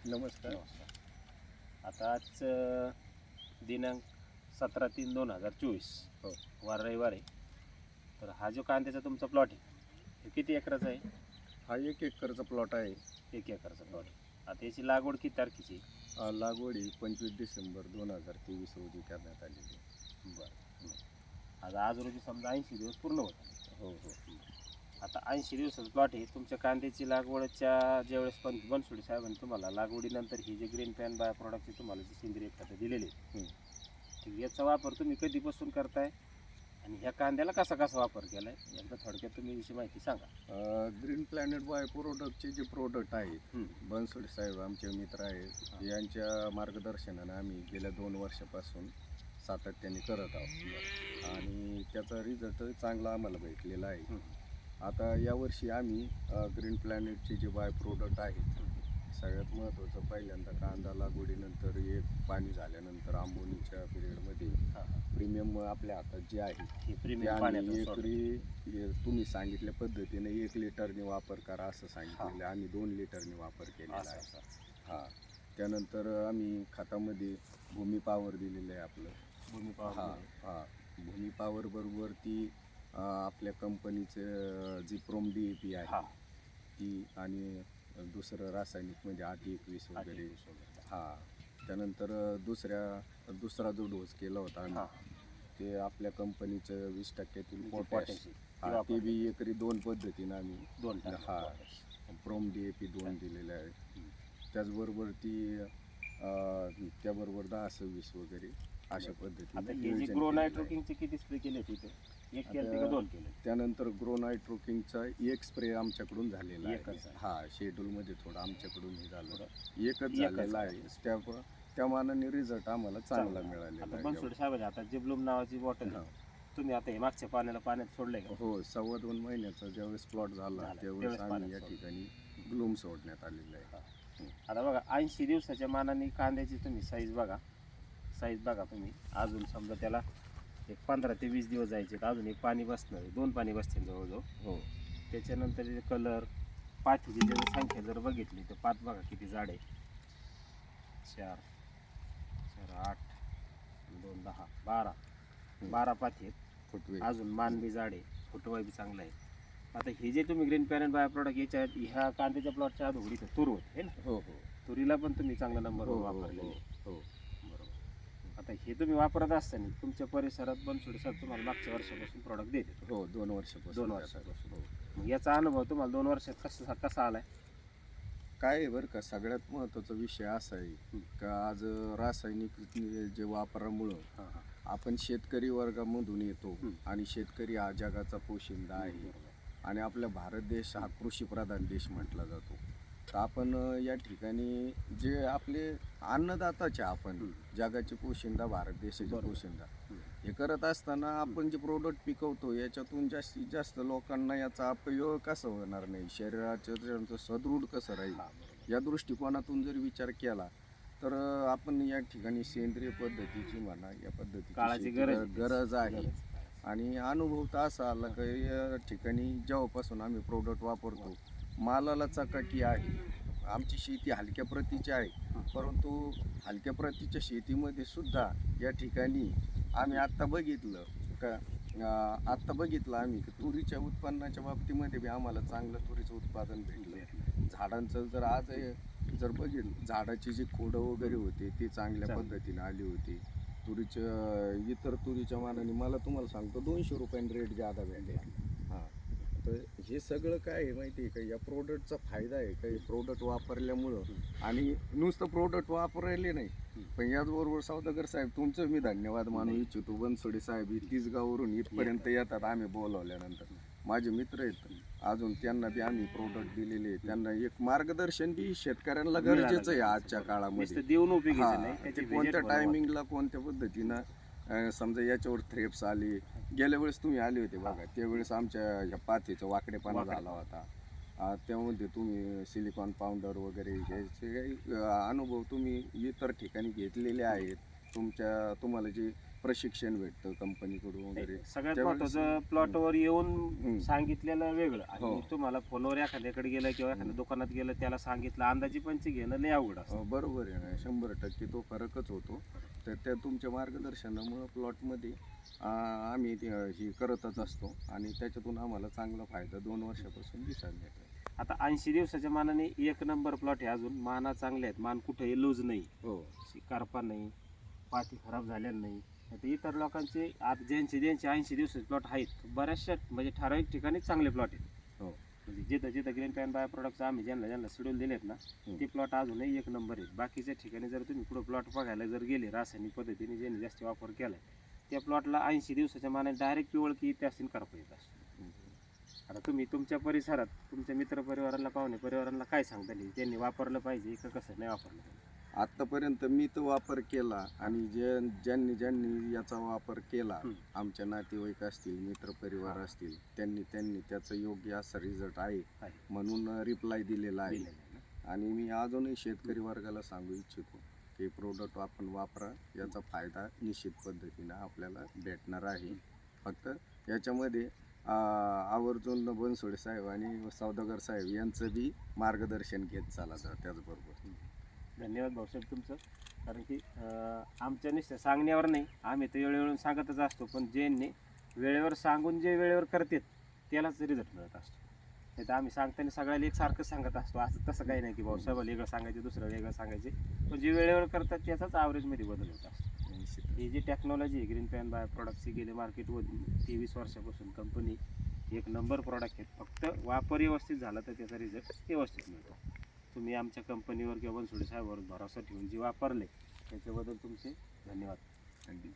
नमस्कार. आता आज दिनांक 17/3/2024 हो. वार रविवार आहे. तर हा जो कांद्याचा तुमचा प्लॉट आहे हे किती एकराचा आहे? हा 1 एकरचा प्लॉट आहे. 1 एकरचा प्लॉट आहे. आता याची लागवड किती तारखेची आहे? लागवड ही 25 डिसेंबर 2023 रोजी करण्यात आलेली आहे. बरं. आज रोजी समजा 80 दिवस पूर्ण होतात. हो हो. आता 80 दिवसाचा प्लॉट आहे तुमच्या कांद्याची लागवडच्या ज्यावेळेस पण बनसोडे साहेबांनी तुम्हाला लागवडीनंतर ही जे ग्रीन पॅन बाय प्रॉडक्टचे तुम्हाला जे सेंद्रिय खतं दिलेले तर याचा वापर तुम्ही कधीपासून करताय आणि ह्या कांद्याला कसा कसा वापर केलाय एकदा थोडक्यात तुम्ही याची माहिती सांगा. ग्रीन प्लॅनेट बाय प्रोडक्टचे जे प्रोडक्ट आहेत, बनसोडे साहेब आमचे मित्र आहेत, यांच्या मार्गदर्शनाने आम्ही गेल्या 2 वर्षापासून सातत्याने करत आहोत आणि त्याचा रिझल्ट चांगला आम्हाला भेटलेला आहे. आता यावर्षी आम्ही ग्रीन प्लॅनेटचे जे बाय प्रोडक्ट आहेत, सगळ्यात महत्त्वाचं पहिल्यांदा कांदा लागवडीनंतर एक पाणी झाल्यानंतर आंबोनीच्या पिरियडमध्ये प्रीमियम आपल्या हातात जे आहे हे ते प्रीमियम आम्ही तुम्ही सांगितल्या पद्धतीने 1 लिटरने वापर करा असं सांगितलेलं, आम्ही 2 लिटरने वापर केलेला आहे. हां, त्यानंतर आम्ही खतामध्ये भूमी पॉवर दिलेलं आहे आपलं. भूमी पॉवर हां, भूमी पॉवर बरोबर ती आपल्या कंपनीचं जी प्रोम DAP आहे ती आणि दुसरं रासायनिकमध्ये 8-21 वगैरे. त्यानंतर दुसरा जो डोस केला होता आम्ही ते आपल्या कंपनीचं 20% पोटॅश. ते बी एकरी 2 पद्धतीनं आम्ही 2 प्रोम DAP 2 दिलेले आहे. त्याचबरोबर त्याबरोबर 10-26 वगैरे अशा पद्धतीने. ग्रो नायट्रोकिंगचे किती स्प्रे केले तिथे? 1 केले का 2 केले? त्यानंतर ग्रो नायट्रोकिंगचा 1 स्प्रे आमच्याकडून झालेला आहे. शेड्यूलमध्ये थोडं आमच्याकडून हे झालं, एकच झालेला आहे. त्या मानाने रिझल्ट आम्हाला चांगला मिळालेला आहे. बनसोडे साहेबांच्या हातात जे ब्लूम नावाची बॉटल तुम्ही आता हे मागच्या पाण्यात सोडले का? हो, 2.25 महिन्याचा ज्यावेळेस प्लॉट झाला त्यावेळेस आम्ही या ठिकाणी ब्लूम सोडण्यात आलेलं आहे. आता बघा 80 दिवसाच्या मानाने कांद्याची तुम्ही साईज बघा तुम्ही. अजून समजा त्याला एक 15 ते 20 दिवस जायचे तर अजून एक पाणी बसणार आहे, 2 पाणी बसतील जवळजवळ. हो. त्याच्यानंतर कलर पाथीची जर संख्या जर बघितली तर पात बघा किती जाड आहे. 4 4 8 2 10 12 पाथी आहेत. फुटवे अजून मान बी जाड आहे, फुटवा बी चांगला आहे. आता हे जे तुम्ही ग्रीन पॅरेंट बाय प्रॉडक्ट याच्या ह्या कांद्याच्या प्लॉटच्या अधोगडी तूर होते ना? हो. तुरीला पण तुम्ही चांगला नंबर वापरले. हो. बरोबर. आता हे तुम्ही वापरत असताना तुमच्या परिसरात बनसोडे सर तुम्हाला मागच्या वर्षापासून प्रॉडक्ट देते. हो, 2 वर्षापासून. मग याचा अनुभव तुम्हाला 2 वर्षात कसा आलाय? काय आहे बरं का, सगळ्यात महत्त्वाचा विषय असा आहे का आज रासायनिक जे वापरामुळं आपण शेतकरी वर्गामधून येतो आणि शेतकरी हा जगाचा पोशिंदा आहे आणि आपला भारत देश हा कृषीप्रधान देश म्हटला जातो. तर आपण या ठिकाणी जे आपले अन्नदाताचे आपण जगाचे पोशिंदा, भारत देशाचे पोशिंदा हे करत असताना आपण जे प्रोडक्ट पिकवतो याच्यातून जास्तीत जास्त लोकांना याचा अपयोग कसा होणार नाही, शरीराचं त्यांचं सदृढ कसं राहील, या दृष्टिकोनातून जर विचार केला तर आपण या ठिकाणी सेंद्रिय पद्धतीची म्हणा या पद्धतीची गरज आहे. आणि अनुभव तर असा आला की या ठिकाणी जेव्हापासून आम्ही प्रोडक्ट वापरतो मालाला चकाकी आहे. आमची शेती हलक्या प्रतीची आहे, परंतु हलक्या प्रतीच्या शेतीमध्ये सुद्धा या ठिकाणी आम्ही आत्ता बघितलं आम्ही की तुरीच्या उत्पन्नाच्या बाबतीमध्ये बी आम्हाला चांगलं तुरीचं उत्पादन भेटलं. झाडांचं जर बघितलं, झाडाची जी खोडं वगैरे होते ते चांगल्या पद्धतीने आली होती. इतर तुरीच्या मानाने मला तुम्हाला सांगतो 200 रुपयांनी रेट जादा भेटला. तर हे सगळं काय आहे माहिती आहे का, या प्रोडक्टचा फायदा आहे का, हे प्रोडक्ट वापरल्यामुळं. आणि नुसतं प्रोडक्ट वापरायले नाही पण याचबरोबर सौदागर साहेब तुमचं मी धन्यवाद मानू इच्छितो. बनसोडे साहेब तिसगाववरून इथपर्यंत येतात आम्ही बोलावल्यानंतर. माझे मित्र आहेत अजून, त्यांना बी आम्ही प्रोडक्ट दिलेले. त्यांना एक मार्गदर्शन बी शेतकऱ्यांना गरजेचं आहे आजच्या काळामध्ये. कोणत्या टायमिंगला कोणत्या पद्धतीनं समजा याच्यावर थ्रेप्स आले. गेल्या वेळेस तुम्ही आले होते बघा, त्यावेळेस आमच्या ह्या पाथीचा वाकडेपणा झाला होता. त्यामध्ये तुम्ही सिलिकॉन पावडर वगैरे ह्याचे अनुभव तुम्ही इतर ठिकाणी घेतलेले आहेत. तुम्हाला जे प्रशिक्षण भेटतं कंपनीकडून वगैरे. सगळ्यात त्यावेळेस- महत्वाचं प्लॉटवर येऊन हम्म. सांगितलेलं वेगळं हो. आणि तुम्हाला फोनवर एखाद्याकडे गेलं किंवा एखाद्या दुकानात गेलं त्याला सांगितलं अंदाजी पंची घेणं लय अवघड असतं. बरोबर आहे ना, 100% तो फरकच होतो. तर त्या तुमच्या मार्गदर्शनामुळं प्लॉटमध्ये आम्ही ही करतच असतो आणि त्याच्यातून आम्हाला चांगला फायदा 2 वर्षापासून दिसायला येतो. आता 80 दिवसाच्या मानाने एक नंबर प्लॉट आहे. अजून माना चांगले आहेत, मान कुठेही लूज नाही, हो करपा नाही, पाती खराब झालेल्या नाही. आता इतर लोकांचे आता ज्यांचे 80 दिवसाचे प्लॉट आहेत बऱ्याचशा म्हणजे ठराविक ठिकाणी चांगले प्लॉट आहेत. हो. म्हणजे जिथं ग्रीन पॅन बाय प्रोडक्टचं आम्ही ज्यांना शेड्यूल दिलेत ना ते प्लॉट अजूनही एक नंबर आहेत. बाकीच्या ठिकाणी जर तुम्ही पुढे प्लॉट बघायला जर गेले रासायनिक पद्धतीने ज्यांनी जास्त वापर केलाय त्या प्लॉटला 80 दिवसाच्या मानाने डायरेक्ट पिवळकी येते असतील, करपा येत असते. आता तुम्ही तुमच्या परिसरात तुमच्या मित्र परिवाराला पाहुणे परिवाराला काय सांगता येईल त्यांनी वापरलं पाहिजे का कसं नाही वापरलं पाहिजे? आत्तापर्यंत मी तर वापर केला आणि ज्यांनी याचा वापर केला, आमच्या नातेवाईक असतील, मित्रपरिवार असतील, त्यांनी त्याचा योग्य असा रिझल्ट आहे म्हणून रिप्लाय दिलेला आहे. आणि मी अजूनही शेतकरी वर्गाला सांगू इच्छितो की प्रोडक्ट आपण वापरा, याचा फायदा निश्चित पद्धतीनं आपल्याला भेटणार आहे. फक्त याच्यामध्ये आवर्जून बनसोडे साहेब आणि सौदागर साहेब यांचं बी मार्गदर्शन घेत चाला त्याचबरोबर. धन्यवाद भाऊसाहेब तुमचं. कारण की आमच्या निश्चित सांगण्यावर नाही, आम्ही तर वेळेवर सांगतच असतो, पण ज्यांनी वेळेवर सांगून जे वेळेवर करतात त्यालाच रिझल्ट मिळत असतो. नाही तर आम्ही सांगताना सगळ्याला एकसारखं सांगत असतो, असं तसं काही नाही की भाऊसाहेबाला वेगळं सांगायचे दुसरं वेगळं सांगायचे, पण जे वेळेवर करतात त्याचाच ॲव्हरेजमध्ये बदल होत असतो. ही जी टेक्नॉलॉजी आहे ग्रीन पॅन बाय प्रोडक्टची गेली मार्केटमध्ये 23 वर्षापासून कंपनी एक नंबर प्रोडक्ट आहे. फक्त वापर व्यवस्थित झाला तर त्याचा रिझल्ट व्यवस्थित मिळतो. तुम्ही आमच्या कंपनीवर किंवा बनसोडे साहेबांवर भरोसा ठेवून जे वापरले त्याच्याबद्दल तुमचे धन्यवाद. थँक्यू.